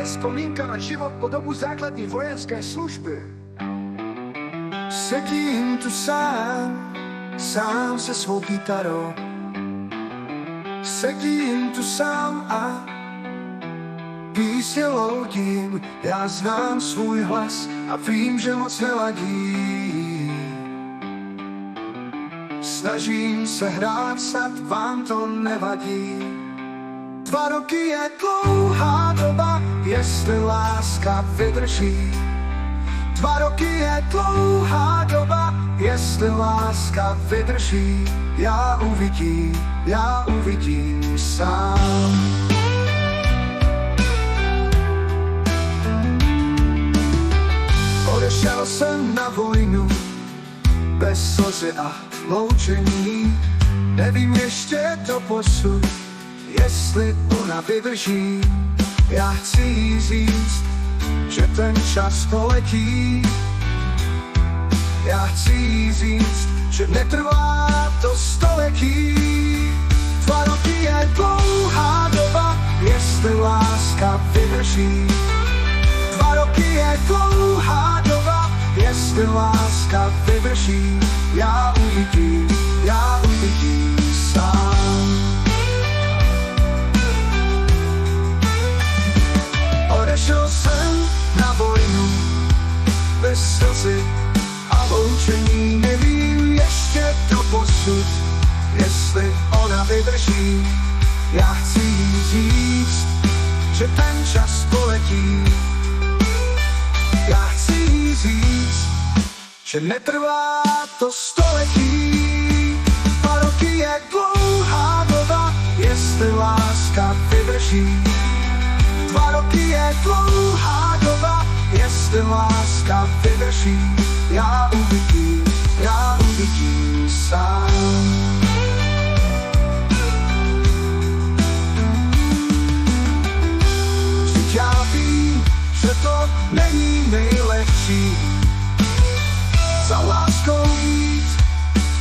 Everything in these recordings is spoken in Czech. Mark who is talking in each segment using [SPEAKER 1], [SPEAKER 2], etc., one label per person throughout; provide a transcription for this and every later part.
[SPEAKER 1] Vzpomínka na život po dobu základní vojenské služby. Sedím tu sám se svou kytarou. Sedím tu sám a písně loudím. Já znám svůj hlas a vím, že moc neladí. Snažím se hrát, snad vám to nevadí. 2 roky je dlouhá doba, jestli láska vydrží. 2 roky je dlouhá doba, jestli láska vydrží. Já uvidím sám. Odešel jsem na vojnu, bez slzy a loučení. Nevím ještě doposud, jestli ona vydrží. Já chci jí říct, že ten čas poletí. Já chci jí říct, že netrvá to století. 2 roky je dlouhá doba, jestli láska vydrží. 2 roky je dlouhá doba, jestli láska vydrží. Já uvidím sám. Odešel jsem na vojnu, bez slzy a loučení. Nevím ještě doposud, jestli ona vydrží. Já chci jí říct, že ten čas poletí. Já chci jí říct, že netrvá to století. 2 roky je dlouhá doba, jestli láska vydrží. 2 roky je dlouhá doba, jestli láska vydrží. Já uvidím sám. Vždyť já vím, že to není nejlehčí. Za láskou jít,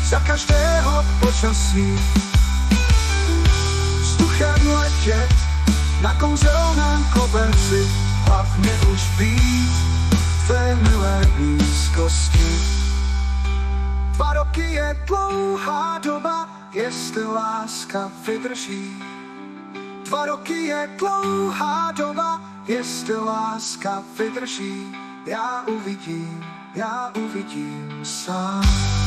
[SPEAKER 1] za každého počasí. Vzduchem letět na kouzelném koberci, hlavně už být tvé milé blízkosti. 2 roky je dlouhá doba, jestli láska vydrží. 2 roky je dlouhá doba, jestli láska vydrží. Já uvidím sám.